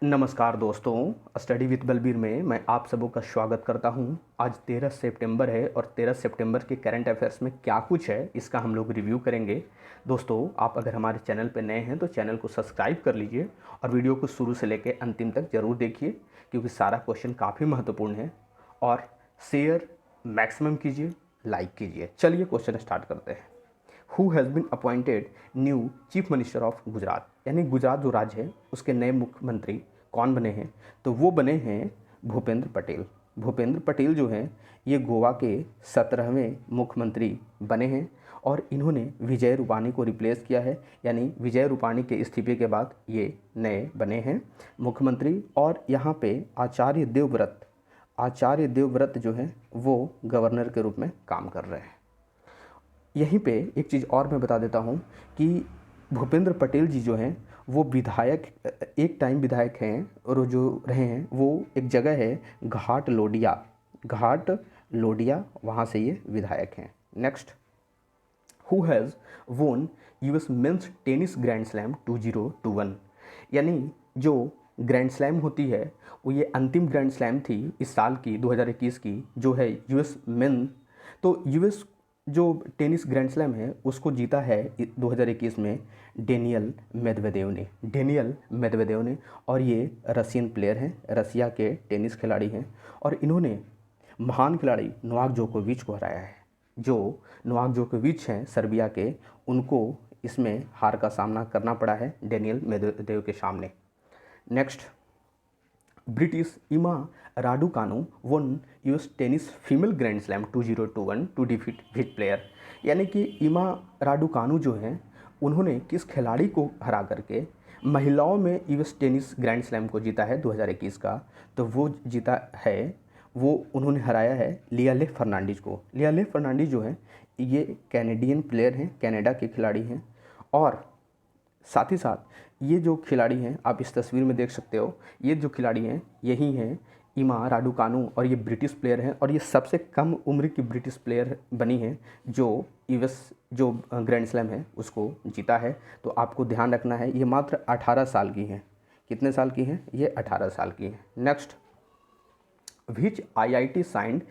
नमस्कार दोस्तों, study with Balbir में मैं आप सबों का स्वागत करता हूं। आज 13 सितंबर है और 13 सितंबर के करंट अफेयर्स में क्या कुछ है इसका हम लोग रिव्यू करेंगे। दोस्तों, आप अगर हमारे चैनल पर नए हैं तो चैनल को सब्सक्राइब कर लीजिए और वीडियो को शुरू से लेकर अंतिम तक ज़रूर देखिए क्योंकि सारा क्वेश्चन काफ़ी महत्वपूर्ण है। और शेयर मैक्सिमम कीजिए, लाइक कीजिए। चलिए क्वेश्चन स्टार्ट करते हैं। Who has been appointed new chief minister of Gujarat, यानी गुजरात जो राज्य है उसके नए मुख्यमंत्री कौन बने हैं? तो वो बने हैं भूपेंद्र पटेल। भूपेंद्र पटेल जो हैं ये गोवा के 17वें मुख्यमंत्री बने हैं और इन्होंने विजय रूपाणी को रिप्लेस किया है, यानी विजय रूपाणी के इस्तीफे के बाद ये नए बने हैं मुख्यमंत्री। और यहाँ पे आचार्य देवव्रत जो हैं वो गवर्नर के रूप में काम कर रहे हैं। यहीं पे एक चीज़ और मैं बता देता हूँ कि भूपेंद्र पटेल जी जो हैं वो विधायक, एक टाइम विधायक हैं और जो रहे हैं वो एक जगह है घाट लोडिया, वहाँ से ये विधायक हैं। Next, who has won US men's tennis grand slam 2021, यानी जो ग्रैंड स्लैम होती है वो ये अंतिम ग्रैंड स्लैम थी इस साल की 2021 की, जो है यूएस मेन। तो यूएस जो टेनिस ग्रैंड स्लैम है उसको जीता है 2021 में डेनियल मेदवेदेव ने और ये रशियन प्लेयर हैं, रसिया के टेनिस खिलाड़ी हैं और इन्होंने महान खिलाड़ी नोवाक जोकोविच को हराया है। जो नोवाक जोकोविच हैं सर्बिया के, उनको इसमें हार का सामना करना पड़ा है डेनियल मेदवेदेव के सामने। Next, British Emma Raducanu won US tennis female grand slam 2021 to defeat which player, यानी कि इमा राडुकानु जो हैं उन्होंने किस खिलाड़ी को हरा करके महिलाओं में यूएस टेनिस ग्रैंड स्लैम को जीता है 2021 का? तो वो जीता है, वो उन्होंने हराया है लियाले फर्नांडिस को। लियाले फर्नांडिस जो हैं ये कैनेडियन प्लेयर हैं, कनाडा के खिलाड़ी हैं। और साथ ही साथ ये जो खिलाड़ी हैं आप इस तस्वीर में देख सकते हो, ये जो खिलाड़ी हैं यही हैं इमा राडुकानु और ये ब्रिटिश प्लेयर हैं और ये सबसे कम उम्र की ब्रिटिश प्लेयर बनी हैं जो यूएस जो ग्रैंड स्लैम है उसको जीता है। तो आपको ध्यान रखना है ये मात्र 18 साल की हैं। कितने साल की हैं? ये 18 साल की हैं। Next, which IIT signed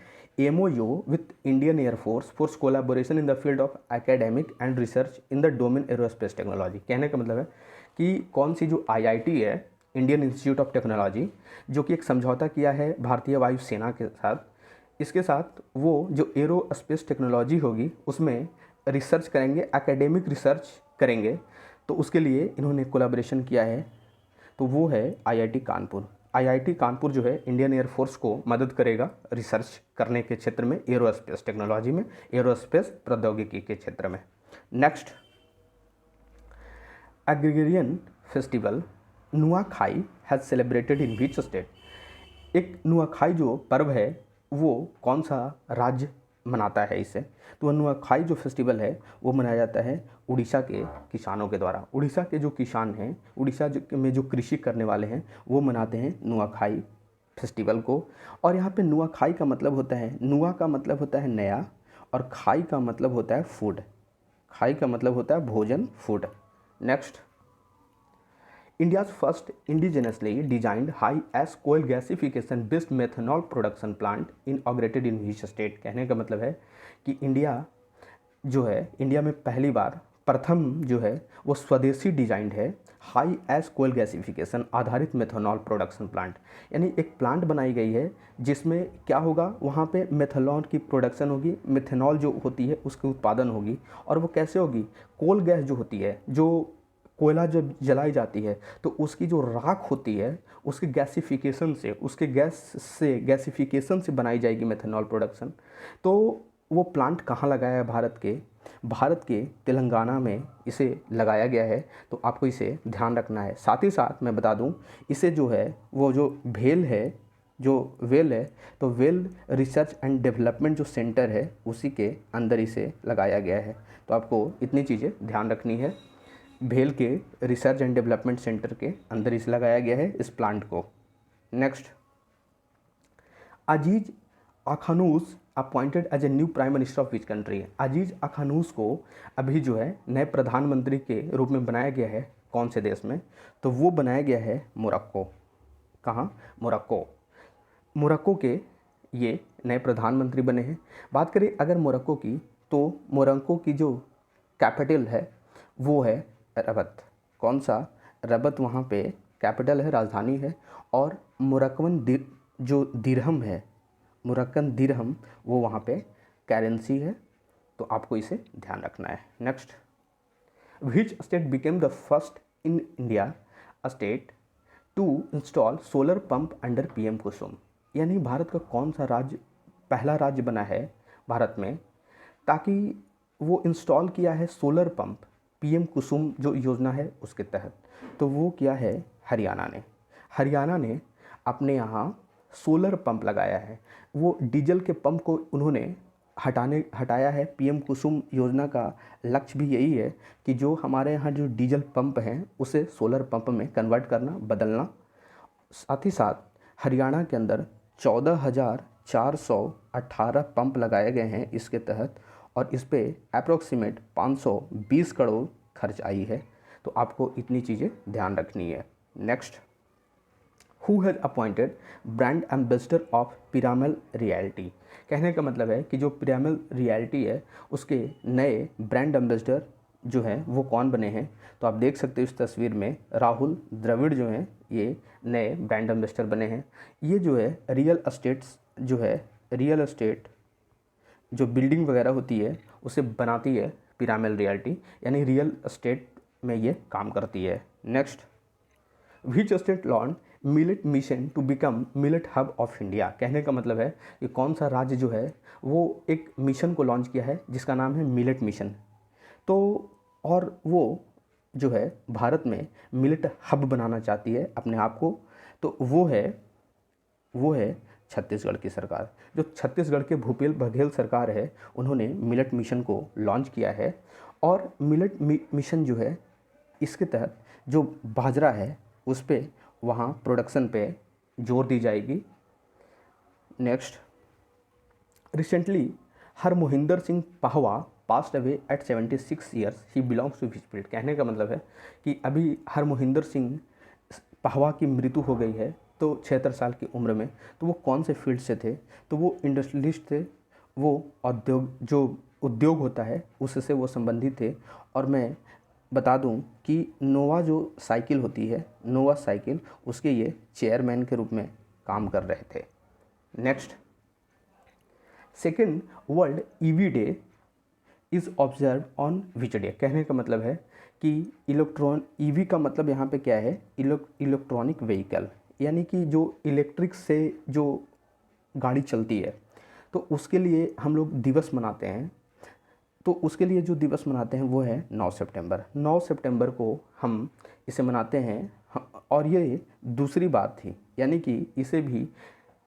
MOU with Indian Air Force collaboration in the field of academic and research in the domain aerospace technology। कहने का मतलब है कि कौन सी जो IIT है, इंडियन इंस्टीट्यूट ऑफ टेक्नोलॉजी, जो कि एक समझौता किया है भारतीय वायुसेना के साथ। इसके साथ वो जो एरोस्पेस टेक्नोलॉजी होगी उसमें रिसर्च करेंगे, एकेडमिक रिसर्च करेंगे। तो उसके लिए इन्होंने कोलैबोरेशन किया है, तो वो है IIT कानपुर। IIT कानपुर जो है इंडियन एयरफोर्स को मदद करेगा रिसर्च करने के क्षेत्र में, एरोस्पेस टेक्नोलॉजी में, एरोस्पेस प्रौद्योगिकी के क्षेत्र में। Next, agrarian festival Nuakhai has celebrated in which state, एक नुआखाई जो पर्व है वो कौन सा राज्य मनाता है इसे? तो वह नुआखाई जो फेस्टिवल है वो मनाया जाता है उड़ीसा के किसानों के द्वारा। उड़ीसा के जो किसान हैं, में जो कृषि करने वाले हैं वो मनाते हैं नुआखाई फेस्टिवल को। और यहाँ पे नुआखाई का मतलब होता है, नुआ का मतलब होता है नया और खाई का मतलब होता है फूड, खाई का मतलब होता है भोजन, food. Next, India's first indigenously designed high-ash coal gasification based methanol production plant inaugurated in which state। कहने का मतलब है कि इंडिया जो है, इंडिया में पहली बार प्रथम जो है वो स्वदेशी डिजाइंड है हाई एश कोयल गैसिफिकेशन आधारित मेथनॉल प्रोडक्शन प्लांट, यानी एक प्लांट बनाई गई है जिसमें क्या होगा, वहाँ पे मेथनॉल की प्रोडक्शन होगी, मेथनॉल जो होती है उसकी उत्पादन होगी। और वो कैसे होगी? कोल गैस जो होती है, जो कोयला जब जलाई जाती है तो उसकी जो राख होती है उसके गैसिफिकेशन से, उसके गैसिफिकेशन से बनाई जाएगी मेथनॉल प्रोडक्शन। तो वो प्लांट कहाँ लगाया है? भारत के तेलंगाना में इसे लगाया गया है। तो आपको इसे ध्यान रखना है। साथ ही साथ मैं बता दूं, इसे जो है वो जो वेल है तो वेल रिसर्च एंड डेवलपमेंट जो सेंटर है उसी के अंदर इसे लगाया गया है। तो आपको इतनी चीज़ें ध्यान रखनी है। भेल के रिसर्च एंड डेवलपमेंट सेंटर के अंदर इसे लगाया गया है इस प्लांट को। Next, Aziz Akhannouch appointed as a new prime minister of which country. Aziz Akhannouch को अभी जो है नए प्रधानमंत्री के रूप में बनाया गया है कौन से देश में? तो वो बनाया गया है मोरक्को। कहाँ? मोरक्को। मोरक्को के ये नए प्रधानमंत्री बने हैं। बात करें अगर मोरक्को की, तो मोरक्को की जो कैपिटल है वो है रबत। कौन सा? रबत वहाँ पे कैपिटल है, राजधानी है। और जो दिरहम है, मोरक्कन दिरहम, वो वहाँ पे करेंसी है। तो आपको इसे ध्यान रखना है। Next, which state became the first in India state to install solar pump under PM KUSUM? यानी भारत का कौन सा राज्य पहला राज्य बना है भारत में ताकि वो इंस्टॉल किया है सोलर पंप पीएम कुसुम जो योजना है उसके तहत? तो वो किया है हरियाणा ने। हरियाणा ने अपने यहाँ सोलर पंप लगाया है। वो डीजल के पंप को उन्होंने हटाया है। पीएम कुसुम योजना का लक्ष्य भी यही है कि जो हमारे यहाँ जो डीजल पंप हैं उसे सोलर पंप में कन्वर्ट करना, बदलना। साथ ही साथ हरियाणा के अंदर 14,418 पंप लगाए गए हैं इसके तहत, और इस पे अप्रोक्सीमेट 520 करोड़ खर्च आई है। तो आपको इतनी चीज़ें ध्यान रखनी है। Next, who has appointed brand ambassador of Piramal reality? कहने का मतलब है कि जो पिरामल रियलिटी है उसके नए ब्रांड एम्बेसडर जो हैं वो कौन बने हैं? तो आप देख सकते हो इस तस्वीर में राहुल द्रविड़ जो हैं ये नए ब्रांड एम्बेसडर बने हैं। ये जो है रियल एस्टेट जो बिल्डिंग वगैरह होती है उसे बनाती है पिरामल रियलिटी, यानी रियल एस्टेट में ये काम करती है। Next, which state launch millet mission to become millet hub of India? कहने का मतलब है कि कौन सा राज्य जो है वो एक मिशन को लॉन्च किया है जिसका नाम है मिलेट मिशन। तो और वो जो है भारत में मिलेट हब बनाना चाहती है अपने आप को। तो वो है छत्तीसगढ़ की सरकार। जो छत्तीसगढ़ के भूपेश बघेल सरकार है उन्होंने मिलेट मिशन को लॉन्च किया है। और मिलेट मिशन जो है इसके तहत जो बाजरा है उस पे वहाँ प्रोडक्शन पे जोर दी जाएगी। Next, recently Harmohinder Singh Pahwa passed away at 76 years, he belongs to which field? कहने का मतलब है कि अभी हरमोहिंदर सिंह पहवा की मृत्यु हो गई है तो 76 साल की उम्र में। तो वो कौन से फील्ड से थे? तो वो इंडस्ट्रियलिस्ट थे। वो उद्योग होता है उससे वो संबंधित थे। और मैं बता दूं कि नोवा जो साइकिल होती है, नोवा साइकिल, उसके ये चेयरमैन के रूप में काम कर रहे थे। Next, second world EV day is observe on which day? कहने का मतलब है कि ईवी का मतलब यहाँ पे क्या है? इलेक्ट्रॉनिक व्हीकल, यानी कि जो इलेक्ट्रिक से जो गाड़ी चलती है तो उसके लिए हम लोग दिवस मनाते हैं। तो उसके लिए जो दिवस मनाते हैं वो है 9 सितंबर। 9 सितंबर को हम इसे मनाते हैं। और ये दूसरी बात थी, यानी कि इसे भी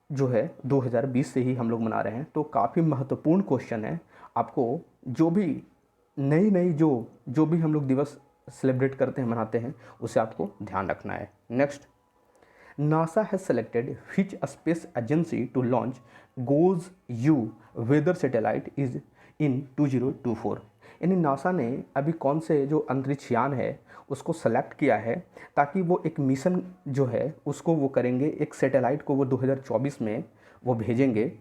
जो है 2020 से ही हम लोग मना रहे हैं। तो काफ़ी महत्वपूर्ण क्वेश्चन है। आपको जो भी नई जो भी हम लोग दिवस सेलिब्रेट करते हैं, मनाते हैं, उसे आपको ध्यान रखना है। Next, NASA has selected which space agency to launch GOES-U weather satellite is in 2024? यानी नासा ने अभी कौन से जो अंतरिक्ष यान है उसको सेलेक्ट किया है ताकि वो एक मिशन जो है उसको वो करेंगे। एक सैटेलाइट को वो 2024 में वो भेजेंगे।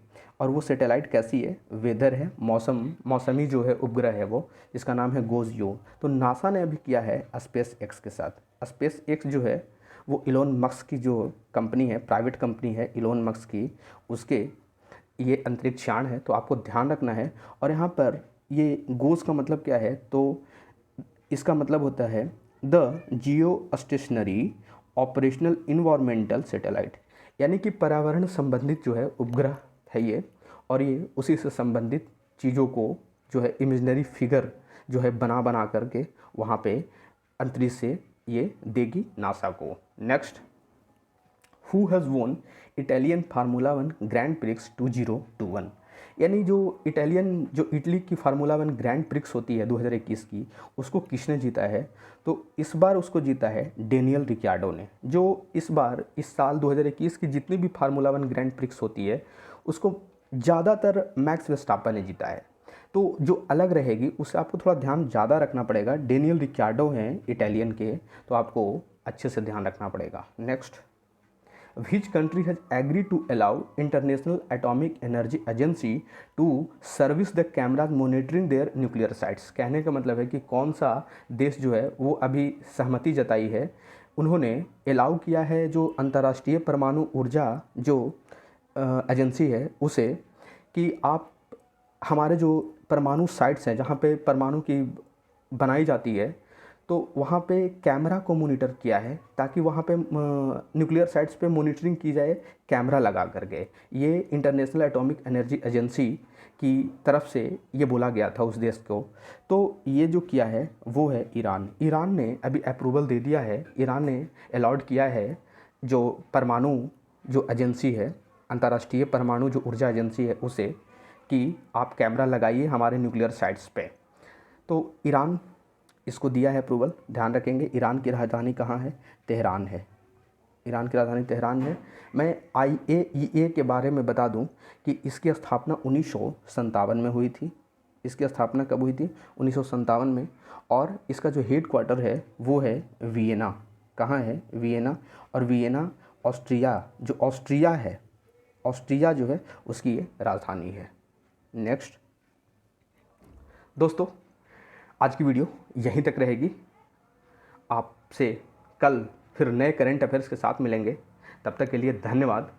और वो सैटेलाइट कैसी है? वेदर है, मौसमी जो है उपग्रह है वो, जिसका नाम है GOES-U। तो नासा ने अभी किया है स्पेस एक्स के साथ। स्पेस एक्स जो है वो इलोन मस्क की जो कंपनी है, प्राइवेट कंपनी है इलोन मस्क की, उसके ये अंतरिक्ष यान है। तो आपको ध्यान रखना है। और यहाँ पर ये गोज का मतलब क्या है? तो इसका मतलब होता है the Jio stationery operational environmental satellite, यानी कि पर्यावरण संबंधित जो है उपग्रह है ये। और ये उसी से संबंधित चीज़ों को जो है इमेजनरी फिगर जो है बना करके वहाँ पे अंतरिक्ष से ये देगी नासा को। नेक्स्ट, हु हैज़ वोन इटालियन फार्मूला 1 ग्रैंड प्रिक्स 2021? यानी जो इटली की फार्मूला 1 ग्रैंड प्रिक्स होती है 2021 की, उसको किसने जीता है? तो इस बार उसको जीता है डेनियल रिक्यार्डो ने। जो इस साल 2021 की जितनी भी फार्मूला 1 ग्रैंड प्रिक्स होती है उसको ज़्यादातर मैक्स वर्स्टापन ने जीता है। तो जो अलग रहेगी उससे आपको थोड़ा ध्यान ज़्यादा रखना पड़ेगा। डेनियल रिक्यार्डो हैं इटालियन के, तो आपको अच्छे से ध्यान रखना पड़ेगा। Next, which country has agreed to allow International Atomic Energy Agency to service the cameras monitoring their nuclear sites। कहने का मतलब है कि कौन सा देश जो है वो अभी सहमति जताई है, उन्होंने अलाउ किया है जो अंतर्राष्ट्रीय परमाणु ऊर्जा जो एजेंसी है उसे, कि आप हमारे जो परमाणु साइट्स हैं जहाँ पे परमाणु की बनाई जाती है तो वहाँ पे कैमरा को मॉनिटर किया है, ताकि वहाँ पे न्यूक्लियर साइट्स पे मॉनिटरिंग की जाए कैमरा लगा करके। ये इंटरनेशनल एटॉमिक एनर्जी एजेंसी की तरफ से ये बोला गया था उस देश को। तो ये जो किया है वो है ईरान। ईरान ने अभी अप्रूवल दे दिया है, ईरान ने अलाउड किया है जो परमाणु जो एजेंसी है, अंतर्राष्ट्रीय परमाणु जो ऊर्जा एजेंसी है उसे, कि आप कैमरा लगाइए हमारे न्यूक्लियर साइट्स पे। तो ईरान इसको दिया है अप्रूवल। ध्यान रखेंगे ईरान की राजधानी कहाँ है? तेहरान है। ईरान की राजधानी तेहरान है। मैं IAEA के बारे में बता दूं कि इसकी स्थापना 1957 में हुई थी। इसकी स्थापना कब हुई थी? 1957 में। और इसका जो हेड क्वार्टर है वो है वियना। कहाँ है? वियना। और वियना ऑस्ट्रिया, जो ऑस्ट्रिया है, ऑस्ट्रिया जो है उसकी ये राजधानी है। नेक्स्ट दोस्तों, आज की वीडियो यहीं तक रहेगी। आपसे कल फिर नए करंट अफेयर्स के साथ मिलेंगे। तब तक के लिए धन्यवाद।